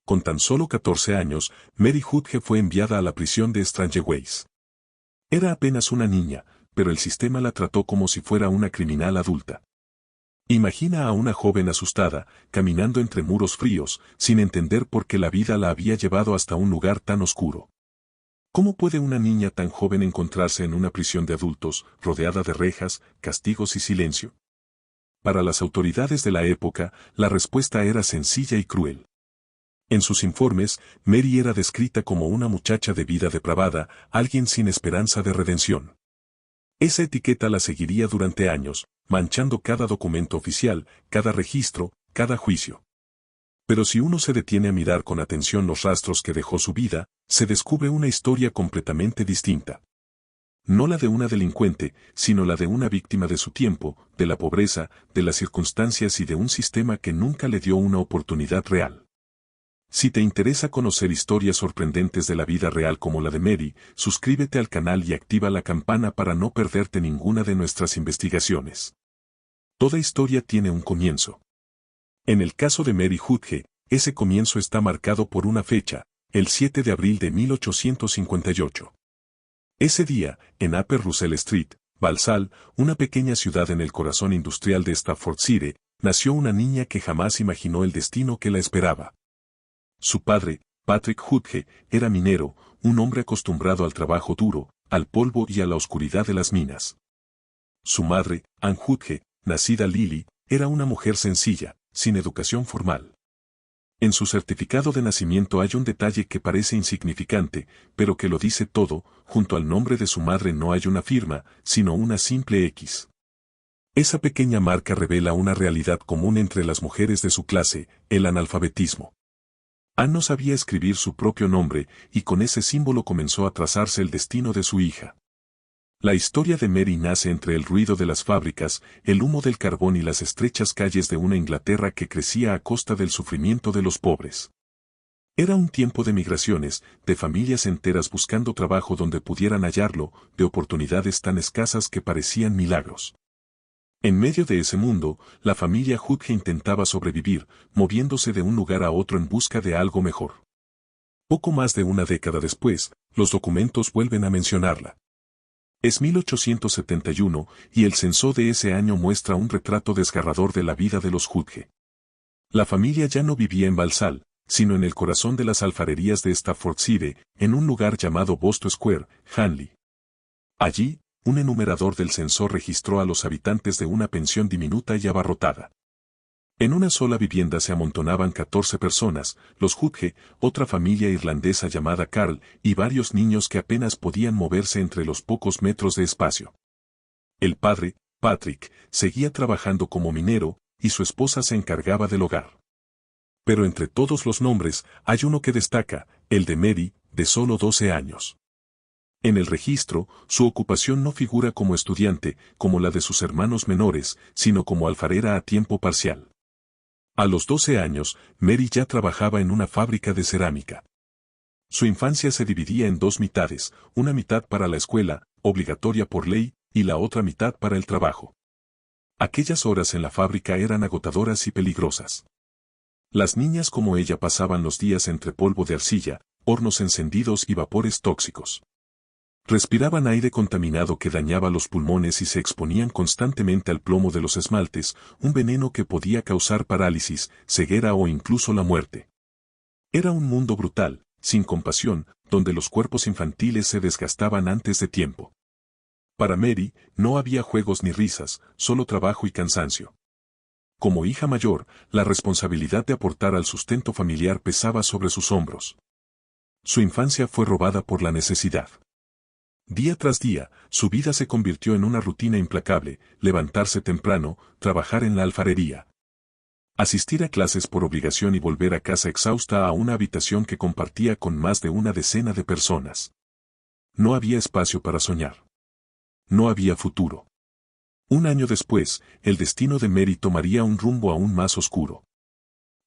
Con tan solo 14 años, Mary Hudge fue enviada a la prisión de Strangeways. Era apenas una niña, pero el sistema la trató como si fuera una criminal adulta. Imagina a una joven asustada, caminando entre muros fríos, sin entender por qué la vida la había llevado hasta un lugar tan oscuro. ¿Cómo puede una niña tan joven encontrarse en una prisión de adultos, rodeada de rejas, castigos y silencio? Para las autoridades de la época, la respuesta era sencilla y cruel. En sus informes, Mary era descrita como una muchacha de vida depravada, alguien sin esperanza de redención. Esa etiqueta la seguiría durante años, manchando cada documento oficial, cada registro, cada juicio. Pero si uno se detiene a mirar con atención los rastros que dejó su vida, se descubre una historia completamente distinta. No la de una delincuente, sino la de una víctima de su tiempo, de la pobreza, de las circunstancias y de un sistema que nunca le dio una oportunidad real. Si te interesa conocer historias sorprendentes de la vida real como la de Mary, suscríbete al canal y activa la campana para no perderte ninguna de nuestras investigaciones. Toda historia tiene un comienzo. En el caso de Mary Hudge, ese comienzo está marcado por una fecha, el 7 de abril de 1858. Ese día, en Upper Russell Street, Walsall, una pequeña ciudad en el corazón industrial de Staffordshire, nació una niña que jamás imaginó el destino que la esperaba. Su padre, Patrick Hudge, era minero, un hombre acostumbrado al trabajo duro, al polvo y a la oscuridad de las minas. Su madre, Ann Hudge, nacida Lily, era una mujer sencilla, sin educación formal. En su certificado de nacimiento hay un detalle que parece insignificante, pero que lo dice todo. Junto al nombre de su madre no hay una firma, sino una simple X. Esa pequeña marca revela una realidad común entre las mujeres de su clase, el analfabetismo. Ann no sabía escribir su propio nombre, y con ese símbolo comenzó a trazarse el destino de su hija. La historia de Mary nace entre el ruido de las fábricas, el humo del carbón y las estrechas calles de una Inglaterra que crecía a costa del sufrimiento de los pobres. Era un tiempo de migraciones, de familias enteras buscando trabajo donde pudieran hallarlo, de oportunidades tan escasas que parecían milagros. En medio de ese mundo, la familia Hudge intentaba sobrevivir, moviéndose de un lugar a otro en busca de algo mejor. Poco más de una década después, los documentos vuelven a mencionarla. Es 1871, y el censo de ese año muestra un retrato desgarrador de la vida de los Hudge. La familia ya no vivía en Walsall, sino en el corazón de las alfarerías de Staffordshire, en un lugar llamado Boston Square, Hanley. Allí, un enumerador del censo registró a los habitantes de una pensión diminuta y abarrotada. En una sola vivienda se amontonaban 14 personas, los Hudge, otra familia irlandesa llamada Carl, y varios niños que apenas podían moverse entre los pocos metros de espacio. El padre, Patrick, seguía trabajando como minero, y su esposa se encargaba del hogar. Pero entre todos los nombres, hay uno que destaca, el de Mary, de solo 12 años. En el registro, su ocupación no figura como estudiante, como la de sus hermanos menores, sino como alfarera a tiempo parcial. A los 12 años, Mary ya trabajaba en una fábrica de cerámica. Su infancia se dividía en dos mitades, una mitad para la escuela, obligatoria por ley, y la otra mitad para el trabajo. Aquellas horas en la fábrica eran agotadoras y peligrosas. Las niñas como ella pasaban los días entre polvo de arcilla, hornos encendidos y vapores tóxicos. Respiraban aire contaminado que dañaba los pulmones y se exponían constantemente al plomo de los esmaltes, un veneno que podía causar parálisis, ceguera o incluso la muerte. Era un mundo brutal, sin compasión, donde los cuerpos infantiles se desgastaban antes de tiempo. Para Mary, no había juegos ni risas, solo trabajo y cansancio. Como hija mayor, la responsabilidad de aportar al sustento familiar pesaba sobre sus hombros. Su infancia fue robada por la necesidad. Día tras día, su vida se convirtió en una rutina implacable, levantarse temprano, trabajar en la alfarería. Asistir a clases por obligación y volver a casa exhausta a una habitación que compartía con más de una decena de personas. No había espacio para soñar. No había futuro. Un año después, el destino de Mary tomaría un rumbo aún más oscuro.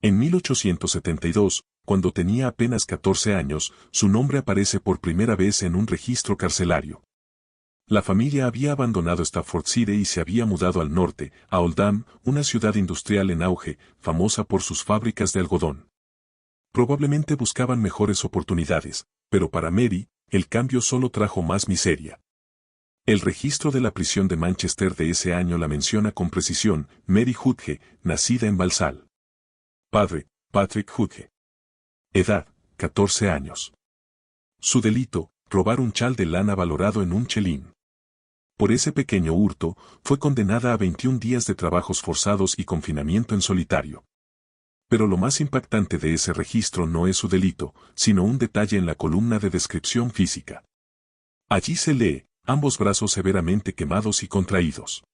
En 1872, cuando tenía apenas 14 años, su nombre aparece por primera vez en un registro carcelario. La familia había abandonado Staffordshire y se había mudado al norte, a Oldham, una ciudad industrial en auge, famosa por sus fábricas de algodón. Probablemente buscaban mejores oportunidades, pero para Mary, el cambio solo trajo más miseria. El registro de la prisión de Manchester de ese año la menciona con precisión: Mary Hudge, nacida en Balsall. Padre, Patrick Hudge. Edad, 14 años. Su delito, robar un chal de lana valorado en un chelín. Por ese pequeño hurto, fue condenada a 21 días de trabajos forzados y confinamiento en solitario. Pero lo más impactante de ese registro no es su delito, sino un detalle en la columna de descripción física. Allí se lee: ambos brazos severamente quemados y contraídos.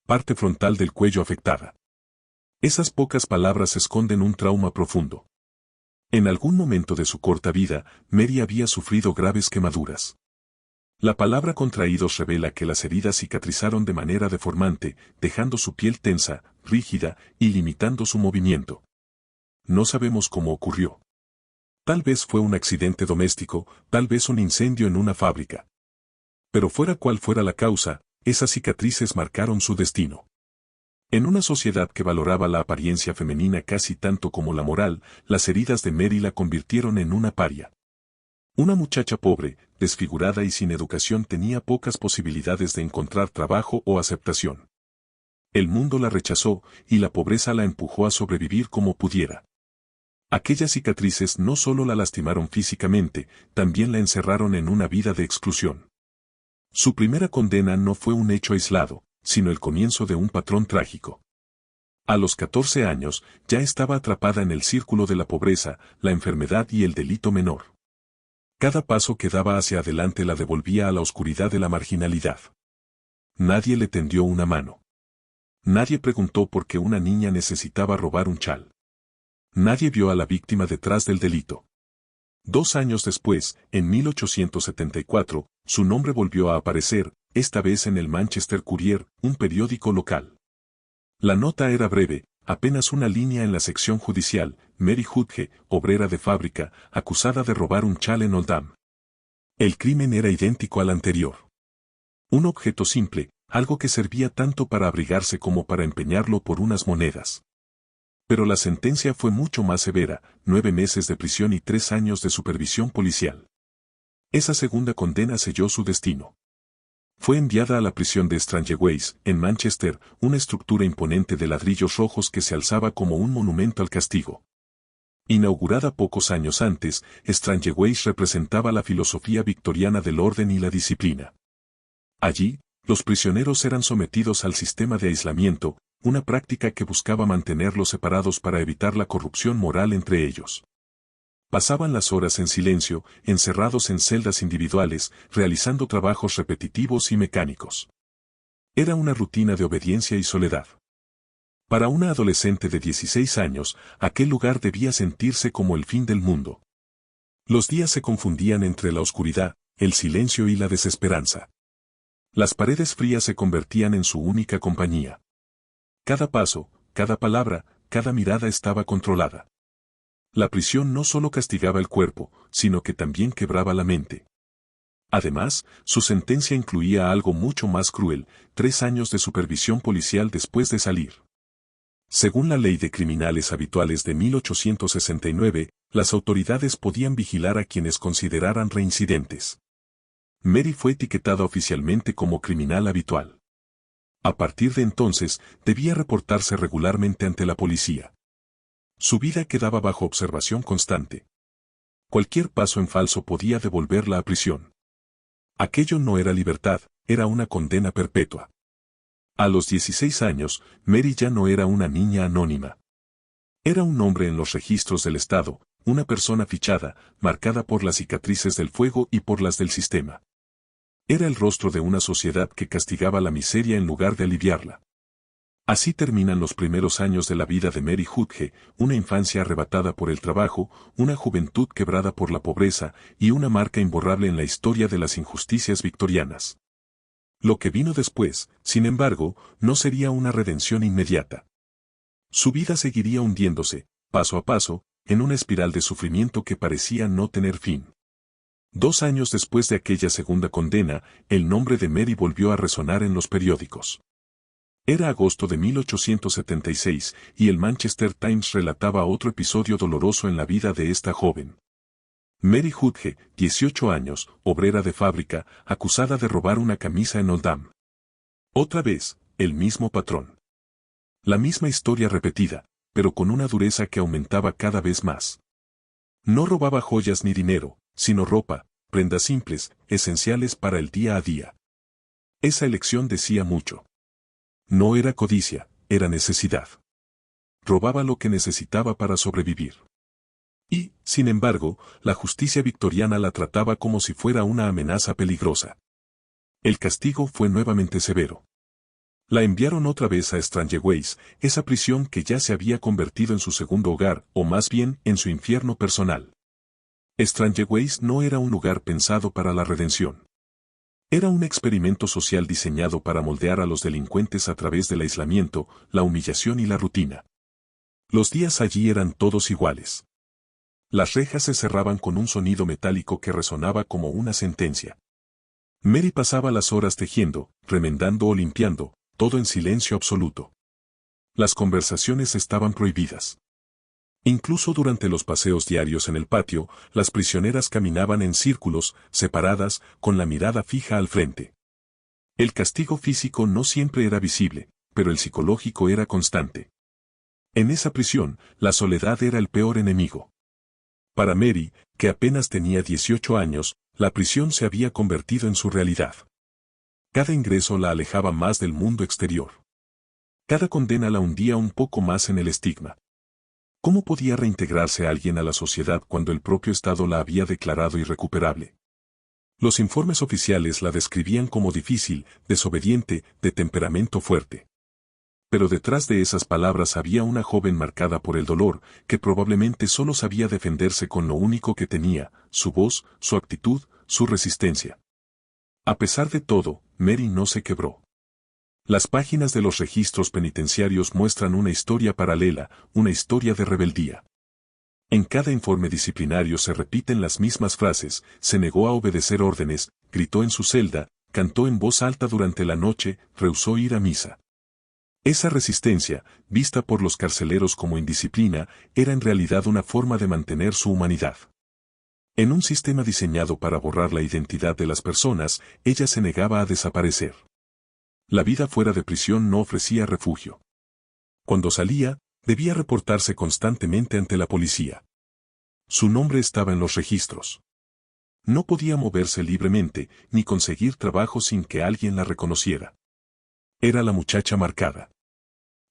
Parte frontal del cuello afectada. Esas pocas palabras esconden un trauma profundo. En algún momento de su corta vida, Mary había sufrido graves quemaduras. La palabra contraídos revela que las heridas cicatrizaron de manera deformante, dejando su piel tensa, rígida, y limitando su movimiento. No sabemos cómo ocurrió. Tal vez fue un accidente doméstico, tal vez un incendio en una fábrica. Pero fuera cual fuera la causa, esas cicatrices marcaron su destino. En una sociedad que valoraba la apariencia femenina casi tanto como la moral, las heridas de Mary la convirtieron en una paria. Una muchacha pobre, desfigurada y sin educación tenía pocas posibilidades de encontrar trabajo o aceptación. El mundo la rechazó, y la pobreza la empujó a sobrevivir como pudiera. Aquellas cicatrices no solo la lastimaron físicamente, también la encerraron en una vida de exclusión. Su primera condena no fue un hecho aislado, sino el comienzo de un patrón trágico. A los 14 años, ya estaba atrapada en el círculo de la pobreza, la enfermedad y el delito menor. Cada paso que daba hacia adelante la devolvía a la oscuridad de la marginalidad. Nadie le tendió una mano. Nadie preguntó por qué una niña necesitaba robar un chal. Nadie vio a la víctima detrás del delito. 2 años después, en 1874, su nombre volvió a aparecer, esta vez en el Manchester Courier, un periódico local. La nota era breve, apenas una línea en la sección judicial: Mary Hudge, obrera de fábrica, acusada de robar un chal en Oldham. El crimen era idéntico al anterior. Un objeto simple, algo que servía tanto para abrigarse como para empeñarlo por unas monedas. Pero la sentencia fue mucho más severa: 9 meses de prisión y 3 años de supervisión policial. Esa segunda condena selló su destino. Fue enviada a la prisión de Strangeways, en Manchester, una estructura imponente de ladrillos rojos que se alzaba como un monumento al castigo. Inaugurada pocos años antes, Strangeways representaba la filosofía victoriana del orden y la disciplina. Allí, los prisioneros eran sometidos al sistema de aislamiento, una práctica que buscaba mantenerlos separados para evitar la corrupción moral entre ellos. Pasaban las horas en silencio, encerrados en celdas individuales, realizando trabajos repetitivos y mecánicos. Era una rutina de obediencia y soledad. Para una adolescente de 16 años, aquel lugar debía sentirse como el fin del mundo. Los días se confundían entre la oscuridad, el silencio y la desesperanza. Las paredes frías se convertían en su única compañía. Cada paso, cada palabra, cada mirada estaba controlada. La prisión no solo castigaba el cuerpo, sino que también quebraba la mente. Además, su sentencia incluía algo mucho más cruel: 3 años de supervisión policial después de salir. Según la Ley de Criminales Habituales de 1869, las autoridades podían vigilar a quienes consideraran reincidentes. Mary fue etiquetada oficialmente como criminal habitual. A partir de entonces, debía reportarse regularmente ante la policía. Su vida quedaba bajo observación constante. Cualquier paso en falso podía devolverla a prisión. Aquello no era libertad, era una condena perpetua. A los 16 años, Mary ya no era una niña anónima. Era un nombre en los registros del Estado, una persona fichada, marcada por las cicatrices del fuego y por las del sistema. Era el rostro de una sociedad que castigaba la miseria en lugar de aliviarla. Así terminan los primeros años de la vida de Mary Hudge, una infancia arrebatada por el trabajo, una juventud quebrada por la pobreza y una marca imborrable en la historia de las injusticias victorianas. Lo que vino después, sin embargo, no sería una redención inmediata. Su vida seguiría hundiéndose, paso a paso, en una espiral de sufrimiento que parecía no tener fin. 2 años después de aquella segunda condena, el nombre de Mary volvió a resonar en los periódicos. Era agosto de 1876 y el Manchester Times relataba otro episodio doloroso en la vida de esta joven. Mary Hudge, 18 años, obrera de fábrica, acusada de robar una camisa en Oldham. Otra vez, el mismo patrón. La misma historia repetida, pero con una dureza que aumentaba cada vez más. No robaba joyas ni dinero, sino ropa, prendas simples, esenciales para el día a día. Esa elección decía mucho. No era codicia, era necesidad. Robaba lo que necesitaba para sobrevivir. Y, sin embargo, la justicia victoriana la trataba como si fuera una amenaza peligrosa. El castigo fue nuevamente severo. La enviaron otra vez a Strangeways, esa prisión que ya se había convertido en su segundo hogar, o más bien, en su infierno personal. Strangeways no era un lugar pensado para la redención. Era un experimento social diseñado para moldear a los delincuentes a través del aislamiento, la humillación y la rutina. Los días allí eran todos iguales. Las rejas se cerraban con un sonido metálico que resonaba como una sentencia. Mary pasaba las horas tejiendo, remendando o limpiando, todo en silencio absoluto. Las conversaciones estaban prohibidas. Incluso durante los paseos diarios en el patio, las prisioneras caminaban en círculos, separadas, con la mirada fija al frente. El castigo físico no siempre era visible, pero el psicológico era constante. En esa prisión, la soledad era el peor enemigo. Para Mary, que apenas tenía 18 años, la prisión se había convertido en su realidad. Cada ingreso la alejaba más del mundo exterior. Cada condena la hundía un poco más en el estigma. ¿Cómo podía reintegrarse alguien a la sociedad cuando el propio Estado la había declarado irrecuperable? Los informes oficiales la describían como difícil, desobediente, de temperamento fuerte. Pero detrás de esas palabras había una joven marcada por el dolor, que probablemente solo sabía defenderse con lo único que tenía, su voz, su actitud, su resistencia. A pesar de todo, Mary no se quebró. Las páginas de los registros penitenciarios muestran una historia paralela, una historia de rebeldía. En cada informe disciplinario se repiten las mismas frases: se negó a obedecer órdenes, gritó en su celda, cantó en voz alta durante la noche, rehusó ir a misa. Esa resistencia, vista por los carceleros como indisciplina, era en realidad una forma de mantener su humanidad. En un sistema diseñado para borrar la identidad de las personas, ella se negaba a desaparecer. La vida fuera de prisión no ofrecía refugio. Cuando salía, debía reportarse constantemente ante la policía. Su nombre estaba en los registros. No podía moverse libremente, ni conseguir trabajo sin que alguien la reconociera. Era la muchacha marcada.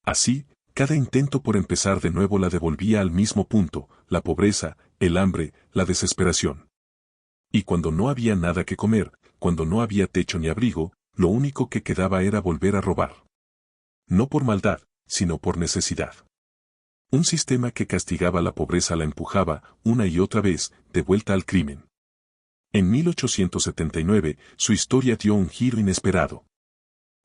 Así, cada intento por empezar de nuevo la devolvía al mismo punto: la pobreza, el hambre, la desesperación. Y cuando no había nada que comer, cuando no había techo ni abrigo, lo único que quedaba era volver a robar. No por maldad, sino por necesidad. Un sistema que castigaba la pobreza la empujaba, una y otra vez, de vuelta al crimen. En 1879, su historia dio un giro inesperado.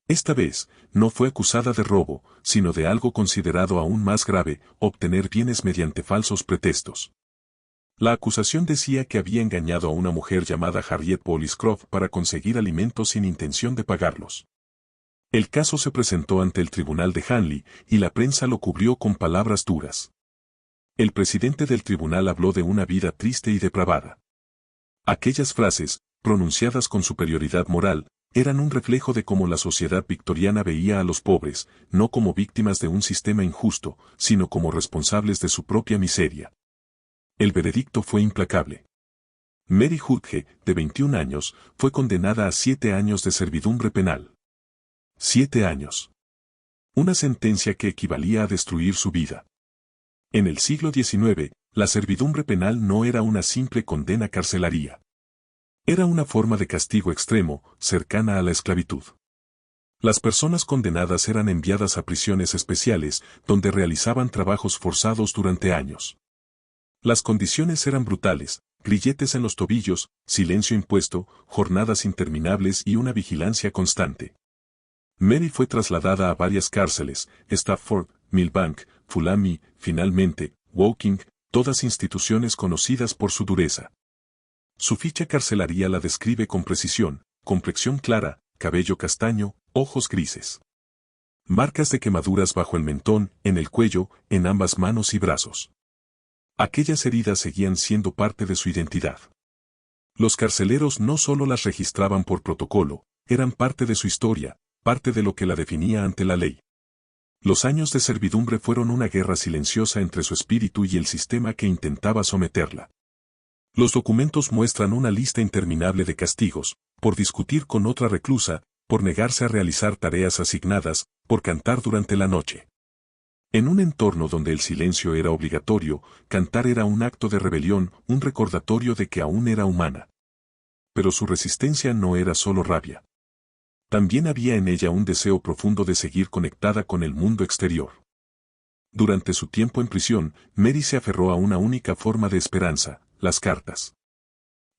Esta vez, no fue acusada de robo, sino de algo considerado aún más grave: obtener bienes mediante falsos pretextos. La acusación decía que había engañado a una mujer llamada Harriet Boliscroft para conseguir alimentos sin intención de pagarlos. El caso se presentó ante el tribunal de Hanley, y la prensa lo cubrió con palabras duras. El presidente del tribunal habló de una vida triste y depravada. Aquellas frases, pronunciadas con superioridad moral, eran un reflejo de cómo la sociedad victoriana veía a los pobres, no como víctimas de un sistema injusto, sino como responsables de su propia miseria. El veredicto fue implacable. Mary Hudge, de 21 años, fue condenada a 7 años de servidumbre penal. 7 años. Una sentencia que equivalía a destruir su vida. En el siglo XIX, la servidumbre penal no era una simple condena carcelaria. Era una forma de castigo extremo, cercana a la esclavitud. Las personas condenadas eran enviadas a prisiones especiales, donde realizaban trabajos forzados durante años. Las condiciones eran brutales: grilletes en los tobillos, silencio impuesto, jornadas interminables y una vigilancia constante. Mary fue trasladada a varias cárceles: Stafford, Millbank, Fulham y, finalmente, Woking, todas instituciones conocidas por su dureza. Su ficha carcelaria la describe con precisión: complexión clara, cabello castaño, ojos grises. Marcas de quemaduras bajo el mentón, en el cuello, en ambas manos y brazos. Aquellas heridas seguían siendo parte de su identidad. Los carceleros no solo las registraban por protocolo, eran parte de su historia, parte de lo que la definía ante la ley. Los años de servidumbre fueron una guerra silenciosa entre su espíritu y el sistema que intentaba someterla. Los documentos muestran una lista interminable de castigos, por discutir con otra reclusa, por negarse a realizar tareas asignadas, por cantar durante la noche. En un entorno donde el silencio era obligatorio, cantar era un acto de rebelión, un recordatorio de que aún era humana. Pero su resistencia no era solo rabia. También había en ella un deseo profundo de seguir conectada con el mundo exterior. Durante su tiempo en prisión, Mary se aferró a una única forma de esperanza, las cartas.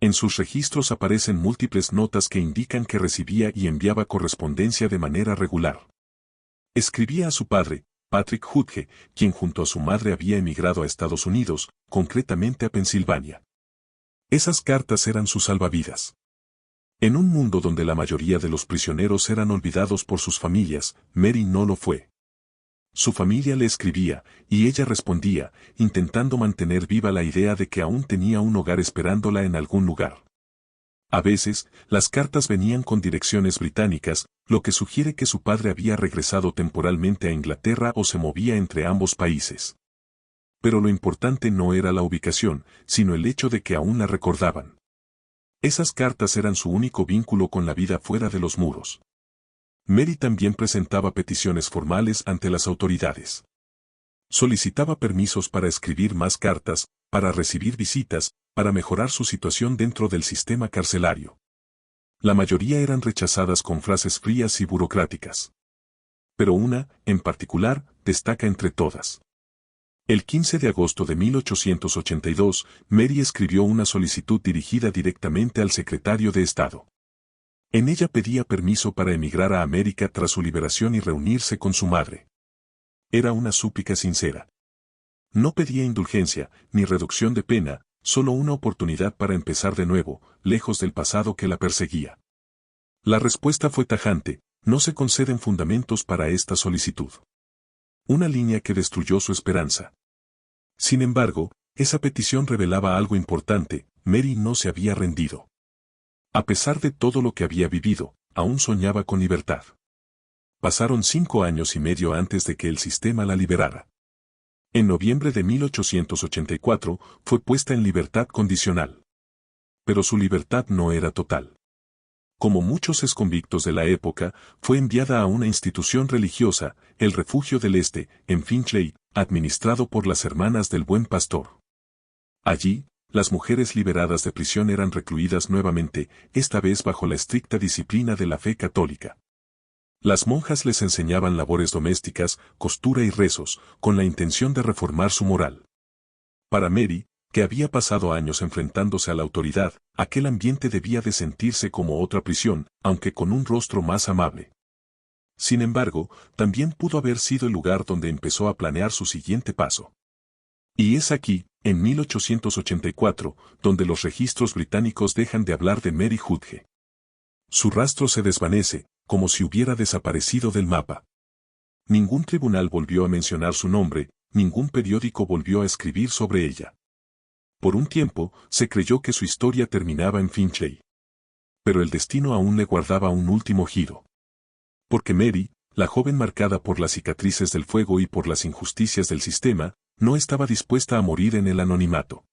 En sus registros aparecen múltiples notas que indican que recibía y enviaba correspondencia de manera regular. Escribía a su padre, Patrick Hudge, quien junto a su madre había emigrado a Estados Unidos, concretamente a Pensilvania. Esas cartas eran su salvavidas. En un mundo donde la mayoría de los prisioneros eran olvidados por sus familias, Mary no lo fue. Su familia le escribía, y ella respondía, intentando mantener viva la idea de que aún tenía un hogar esperándola en algún lugar. A veces, las cartas venían con direcciones británicas, lo que sugiere que su padre había regresado temporalmente a Inglaterra o se movía entre ambos países. Pero lo importante no era la ubicación, sino el hecho de que aún la recordaban. Esas cartas eran su único vínculo con la vida fuera de los muros. Mary también presentaba peticiones formales ante las autoridades. Solicitaba permisos para escribir más cartas, para recibir visitas, para mejorar su situación dentro del sistema carcelario. La mayoría eran rechazadas con frases frías y burocráticas. Pero una, en particular, destaca entre todas. El 15 de agosto de 1882, Mary escribió una solicitud dirigida directamente al secretario de Estado. En ella pedía permiso para emigrar a América tras su liberación y reunirse con su madre. Era una súplica sincera. No pedía indulgencia, ni reducción de pena, solo una oportunidad para empezar de nuevo, lejos del pasado que la perseguía. La respuesta fue tajante: no se conceden fundamentos para esta solicitud. Una línea que destruyó su esperanza. Sin embargo, esa petición revelaba algo importante: Mary no se había rendido. A pesar de todo lo que había vivido, aún soñaba con libertad. Pasaron 5 años y medio antes de que el sistema la liberara. En noviembre de 1884 fue puesta en libertad condicional. Pero su libertad no era total. Como muchos exconvictos de la época, fue enviada a una institución religiosa, el Refugio del Este, en Finchley, administrado por las Hermanas del Buen Pastor. Allí, las mujeres liberadas de prisión eran recluidas nuevamente, esta vez bajo la estricta disciplina de la fe católica. Las monjas les enseñaban labores domésticas, costura y rezos, con la intención de reformar su moral. Para Mary, que había pasado años enfrentándose a la autoridad, aquel ambiente debía de sentirse como otra prisión, aunque con un rostro más amable. Sin embargo, también pudo haber sido el lugar donde empezó a planear su siguiente paso. Y es aquí, en 1884, donde los registros británicos dejan de hablar de Mary Hudge. Su rastro se desvanece, como si hubiera desaparecido del mapa. Ningún tribunal volvió a mencionar su nombre, ningún periódico volvió a escribir sobre ella. Por un tiempo, se creyó que su historia terminaba en Finchley. Pero el destino aún le guardaba un último giro. Porque Mary, la joven marcada por las cicatrices del fuego y por las injusticias del sistema, no estaba dispuesta a morir en el anonimato.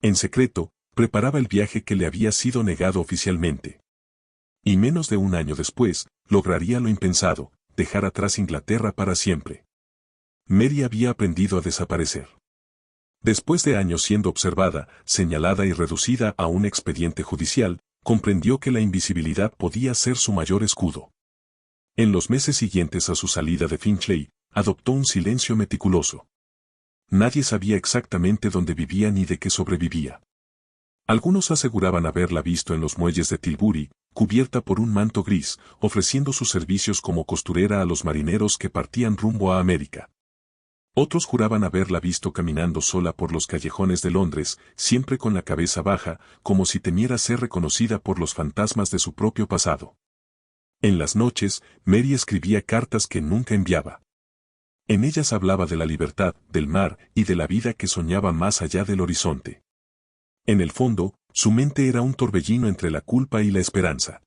En secreto, preparaba el viaje que le había sido negado oficialmente. Y menos de un año después, lograría lo impensado: dejar atrás Inglaterra para siempre. Mary había aprendido a desaparecer. Después de años siendo observada, señalada y reducida a un expediente judicial, comprendió que la invisibilidad podía ser su mayor escudo. En los meses siguientes a su salida de Finchley, adoptó un silencio meticuloso. Nadie sabía exactamente dónde vivía ni de qué sobrevivía. Algunos aseguraban haberla visto en los muelles de Tilbury, cubierta por un manto gris, ofreciendo sus servicios como costurera a los marineros que partían rumbo a América. Otros juraban haberla visto caminando sola por los callejones de Londres, siempre con la cabeza baja, como si temiera ser reconocida por los fantasmas de su propio pasado. En las noches, Mary escribía cartas que nunca enviaba. En ellas hablaba de la libertad, del mar y de la vida que soñaba más allá del horizonte. En el fondo, su mente era un torbellino entre la culpa y la esperanza.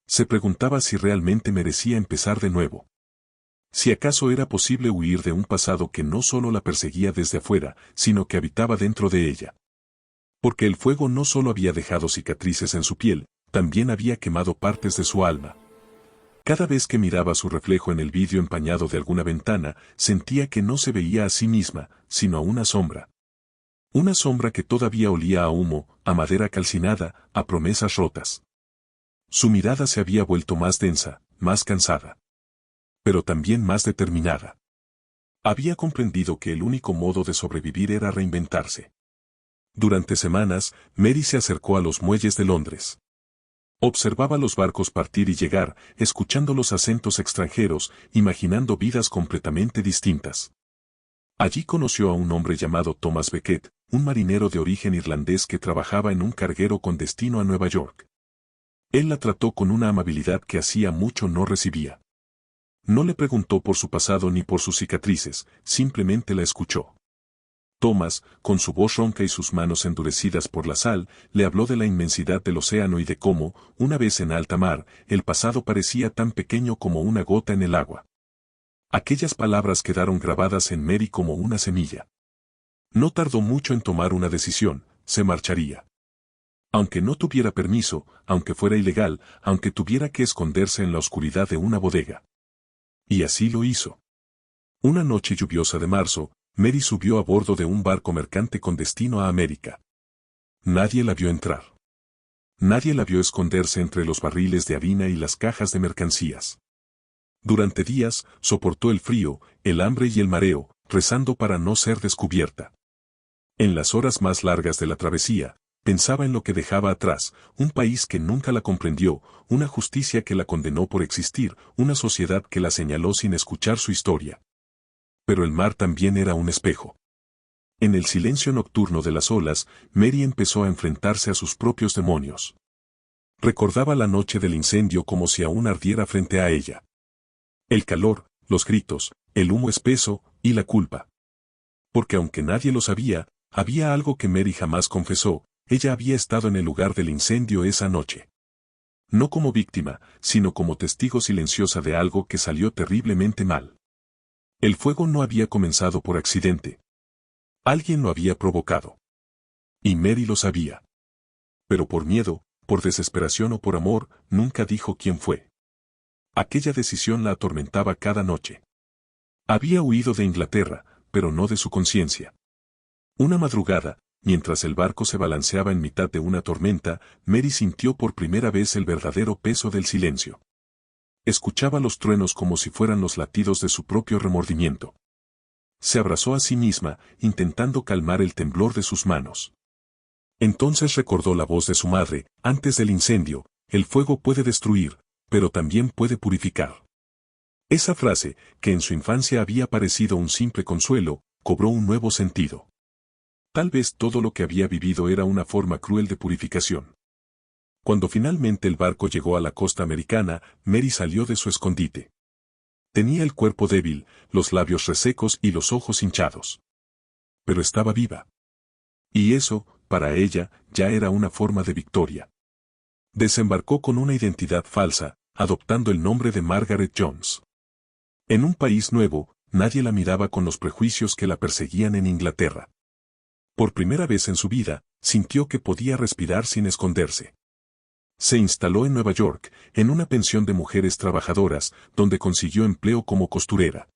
Se preguntaba si realmente merecía empezar de nuevo. Si acaso era posible huir de un pasado que no solo la perseguía desde afuera, sino que habitaba dentro de ella. Porque el fuego no solo había dejado cicatrices en su piel, también había quemado partes de su alma. Cada vez que miraba su reflejo en el vidrio empañado de alguna ventana, sentía que no se veía a sí misma, sino a una sombra. Una sombra que todavía olía a humo, a madera calcinada, a promesas rotas. Su mirada se había vuelto más densa, más cansada. Pero también más determinada. Había comprendido que el único modo de sobrevivir era reinventarse. Durante semanas, Mary se acercó a los muelles de Londres. Observaba los barcos partir y llegar, escuchando los acentos extranjeros, imaginando vidas completamente distintas. Allí conoció a un hombre llamado Thomas Becket, un marinero de origen irlandés que trabajaba en un carguero con destino a Nueva York. Él la trató con una amabilidad que hacía mucho no recibía. No le preguntó por su pasado ni por sus cicatrices, simplemente la escuchó. Thomas, con su voz ronca y sus manos endurecidas por la sal, le habló de la inmensidad del océano y de cómo, una vez en alta mar, el pasado parecía tan pequeño como una gota en el agua. Aquellas palabras quedaron grabadas en Mary como una semilla. No tardó mucho en tomar una decisión, se marcharía. Aunque no tuviera permiso, aunque fuera ilegal, aunque tuviera que esconderse en la oscuridad de una bodega. Y así lo hizo. Una noche lluviosa de marzo, Mary subió a bordo de un barco mercante con destino a América. Nadie la vio entrar. Nadie la vio esconderse entre los barriles de harina y las cajas de mercancías. Durante días, soportó el frío, el hambre y el mareo, rezando para no ser descubierta. En las horas más largas de la travesía, pensaba en lo que dejaba atrás, un país que nunca la comprendió, una justicia que la condenó por existir, una sociedad que la señaló sin escuchar su historia. Pero el mar también era un espejo. En el silencio nocturno de las olas, Mary empezó a enfrentarse a sus propios demonios. Recordaba la noche del incendio como si aún ardiera frente a ella. El calor, los gritos, el humo espeso, y la culpa. Porque aunque nadie lo sabía, había algo que Mary jamás confesó, ella había estado en el lugar del incendio esa noche. No como víctima, sino como testigo silenciosa de algo que salió terriblemente mal. El fuego no había comenzado por accidente. Alguien lo había provocado. Y Mary lo sabía. Pero por miedo, por desesperación o por amor, nunca dijo quién fue. Aquella decisión la atormentaba cada noche. Había huido de Inglaterra, pero no de su conciencia. Una madrugada, mientras el barco se balanceaba en mitad de una tormenta, Mary sintió por primera vez el verdadero peso del silencio. Escuchaba los truenos como si fueran los latidos de su propio remordimiento. Se abrazó a sí misma, intentando calmar el temblor de sus manos. Entonces recordó la voz de su madre, antes del incendio: el fuego puede destruir, pero también puede purificar. Esa frase, que en su infancia había parecido un simple consuelo, cobró un nuevo sentido. Tal vez todo lo que había vivido era una forma cruel de purificación. Cuando finalmente el barco llegó a la costa americana, Mary salió de su escondite. Tenía el cuerpo débil, los labios resecos y los ojos hinchados. Pero estaba viva. Y eso, para ella, ya era una forma de victoria. Desembarcó con una identidad falsa, adoptando el nombre de Margaret Jones. En un país nuevo, nadie la miraba con los prejuicios que la perseguían en Inglaterra. Por primera vez en su vida, sintió que podía respirar sin esconderse. Se instaló en Nueva York, en una pensión de mujeres trabajadoras, donde consiguió empleo como costurera.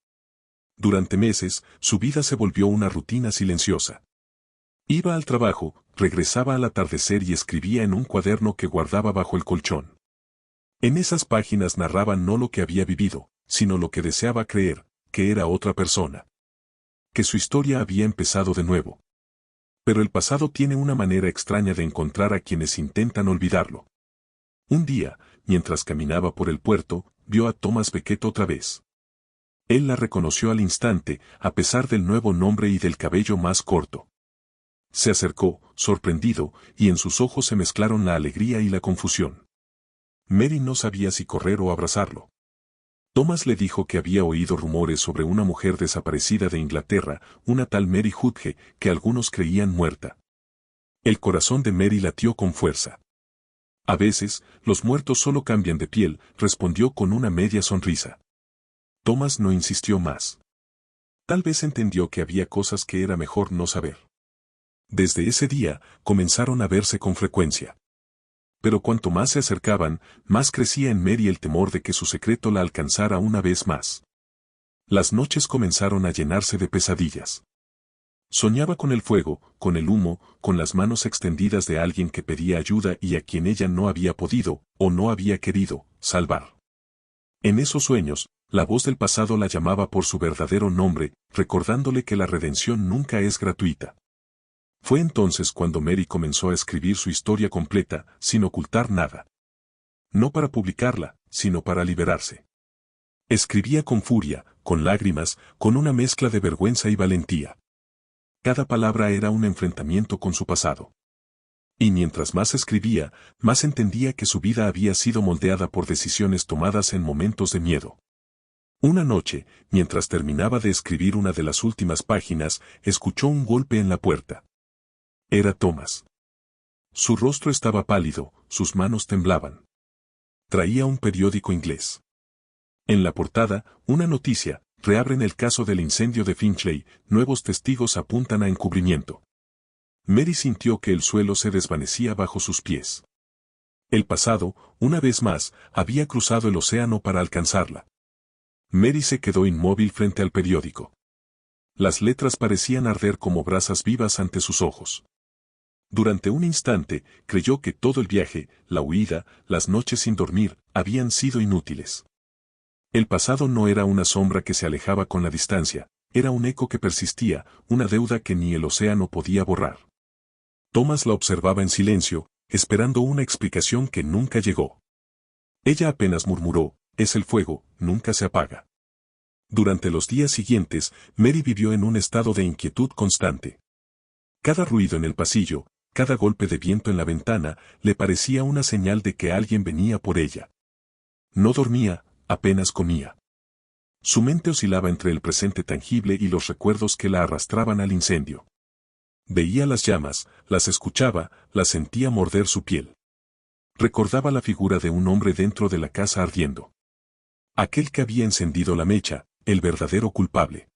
Durante meses, su vida se volvió una rutina silenciosa. Iba al trabajo, regresaba al atardecer y escribía en un cuaderno que guardaba bajo el colchón. En esas páginas narraba no lo que había vivido, sino lo que deseaba creer, que era otra persona. Que su historia había empezado de nuevo. Pero el pasado tiene una manera extraña de encontrar a quienes intentan olvidarlo. Un día, mientras caminaba por el puerto, vio a Thomas Becket otra vez. Él la reconoció al instante, a pesar del nuevo nombre y del cabello más corto. Se acercó, sorprendido, y en sus ojos se mezclaron la alegría y la confusión. Mary no sabía si correr o abrazarlo. Thomas le dijo que había oído rumores sobre una mujer desaparecida de Inglaterra, una tal Mary Hudge, que algunos creían muerta. El corazón de Mary latió con fuerza. A veces, los muertos solo cambian de piel, respondió con una media sonrisa. Thomas no insistió más. Tal vez entendió que había cosas que era mejor no saber. Desde ese día, comenzaron a verse con frecuencia. Pero cuanto más se acercaban, más crecía en Mary el temor de que su secreto la alcanzara una vez más. Las noches comenzaron a llenarse de pesadillas. Soñaba con el fuego, con el humo, con las manos extendidas de alguien que pedía ayuda y a quien ella no había podido, o no había querido, salvar. En esos sueños, la voz del pasado la llamaba por su verdadero nombre, recordándole que la redención nunca es gratuita. Fue entonces cuando Mary comenzó a escribir su historia completa, sin ocultar nada. No para publicarla, sino para liberarse. Escribía con furia, con lágrimas, con una mezcla de vergüenza y valentía. Cada palabra era un enfrentamiento con su pasado. Y mientras más escribía, más entendía que su vida había sido moldeada por decisiones tomadas en momentos de miedo. Una noche, mientras terminaba de escribir una de las últimas páginas, escuchó un golpe en la puerta. Era Thomas. Su rostro estaba pálido, sus manos temblaban. Traía un periódico inglés. En la portada, una noticia: reabren el caso del incendio de Finchley, nuevos testigos apuntan a encubrimiento. Mary sintió que el suelo se desvanecía bajo sus pies. El pasado, una vez más, había cruzado el océano para alcanzarla. Mary se quedó inmóvil frente al periódico. Las letras parecían arder como brasas vivas ante sus ojos. Durante un instante, creyó que todo el viaje, la huida, las noches sin dormir, habían sido inútiles. El pasado no era una sombra que se alejaba con la distancia, era un eco que persistía, una deuda que ni el océano podía borrar. Thomas la observaba en silencio, esperando una explicación que nunca llegó. Ella apenas murmuró: es el fuego, nunca se apaga. Durante los días siguientes, Mary vivió en un estado de inquietud constante. Cada ruido en el pasillo, cada golpe de viento en la ventana, le parecía una señal de que alguien venía por ella. No dormía, apenas comía. Su mente oscilaba entre el presente tangible y los recuerdos que la arrastraban al incendio. Veía las llamas, las escuchaba, las sentía morder su piel. Recordaba la figura de un hombre dentro de la casa ardiendo. Aquel que había encendido la mecha, el verdadero culpable.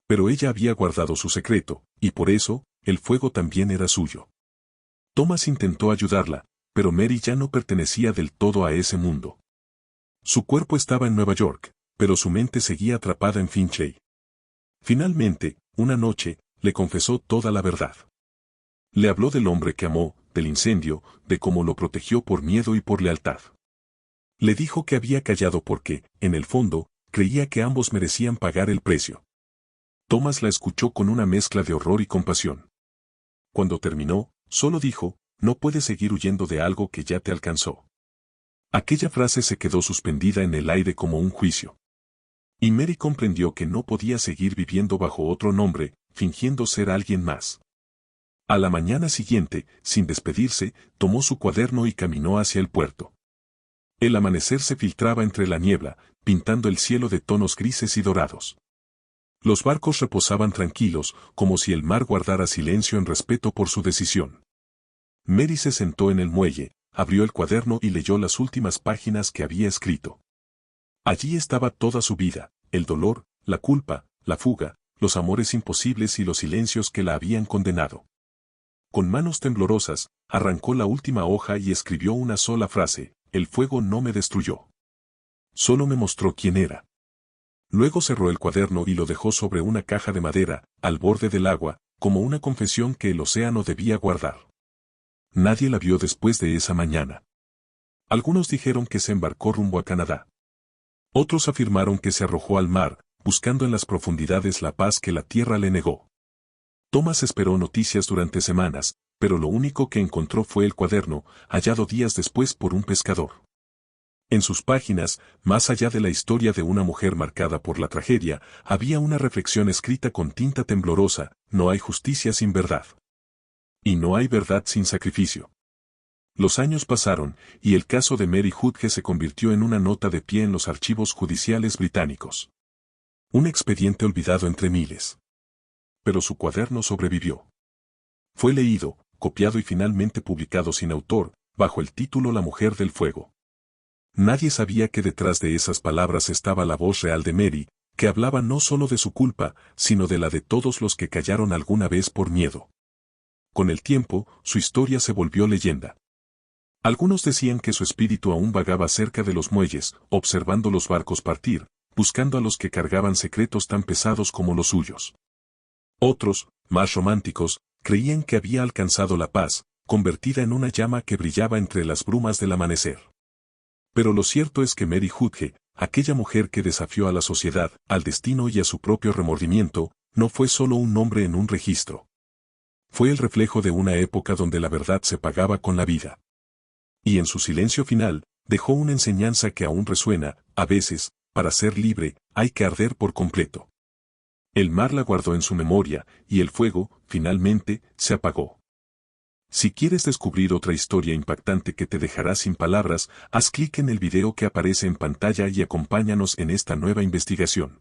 Pero ella había guardado su secreto, y por eso, el fuego también era suyo. Thomas intentó ayudarla, pero Mary ya no pertenecía del todo a ese mundo. Su cuerpo estaba en Nueva York, pero su mente seguía atrapada en Finchley. Finalmente, una noche, le confesó toda la verdad. Le habló del hombre que amó, del incendio, de cómo lo protegió por miedo y por lealtad. Le dijo que había callado porque, en el fondo, creía que ambos merecían pagar el precio. Thomas la escuchó con una mezcla de horror y compasión. Cuando terminó, solo dijo: no puedes seguir huyendo de algo que ya te alcanzó. Aquella frase se quedó suspendida en el aire como un juicio. Y Mary comprendió que no podía seguir viviendo bajo otro nombre, fingiendo ser alguien más. A la mañana siguiente, sin despedirse, tomó su cuaderno y caminó hacia el puerto. El amanecer se filtraba entre la niebla, pintando el cielo de tonos grises y dorados. Los barcos reposaban tranquilos, como si el mar guardara silencio en respeto por su decisión. Mary se sentó en el muelle, abrió el cuaderno y leyó las últimas páginas que había escrito. Allí estaba toda su vida, el dolor, la culpa, la fuga, los amores imposibles y los silencios que la habían condenado. Con manos temblorosas, arrancó la última hoja y escribió una sola frase: el fuego no me destruyó. Solo me mostró quién era. Luego cerró el cuaderno y lo dejó sobre una caja de madera, al borde del agua, como una confesión que el océano debía guardar. Nadie la vio después de esa mañana. Algunos dijeron que se embarcó rumbo a Canadá. Otros afirmaron que se arrojó al mar, buscando en las profundidades la paz que la tierra le negó. Thomas esperó noticias durante semanas, pero lo único que encontró fue el cuaderno, hallado días después por un pescador. En sus páginas, más allá de la historia de una mujer marcada por la tragedia, había una reflexión escrita con tinta temblorosa: no hay justicia sin verdad. Y no hay verdad sin sacrificio. Los años pasaron, y el caso de Mary Hudge se convirtió en una nota de pie en los archivos judiciales británicos. Un expediente olvidado entre miles. Pero su cuaderno sobrevivió. Fue leído, copiado y finalmente publicado sin autor, bajo el título La mujer del fuego. Nadie sabía que detrás de esas palabras estaba la voz real de Mary, que hablaba no solo de su culpa, sino de la de todos los que callaron alguna vez por miedo. Con el tiempo, su historia se volvió leyenda. Algunos decían que su espíritu aún vagaba cerca de los muelles, observando los barcos partir, buscando a los que cargaban secretos tan pesados como los suyos. Otros, más románticos, creían que había alcanzado la paz, convertida en una llama que brillaba entre las brumas del amanecer. Pero lo cierto es que Mary Hudge, aquella mujer que desafió a la sociedad, al destino y a su propio remordimiento, no fue solo un nombre en un registro. Fue el reflejo de una época donde la verdad se pagaba con la vida. Y en su silencio final, dejó una enseñanza que aún resuena: a veces, para ser libre, hay que arder por completo. El mar la guardó en su memoria, y el fuego, finalmente, se apagó. Si quieres descubrir otra historia impactante que te dejará sin palabras, haz clic en el video que aparece en pantalla y acompáñanos en esta nueva investigación.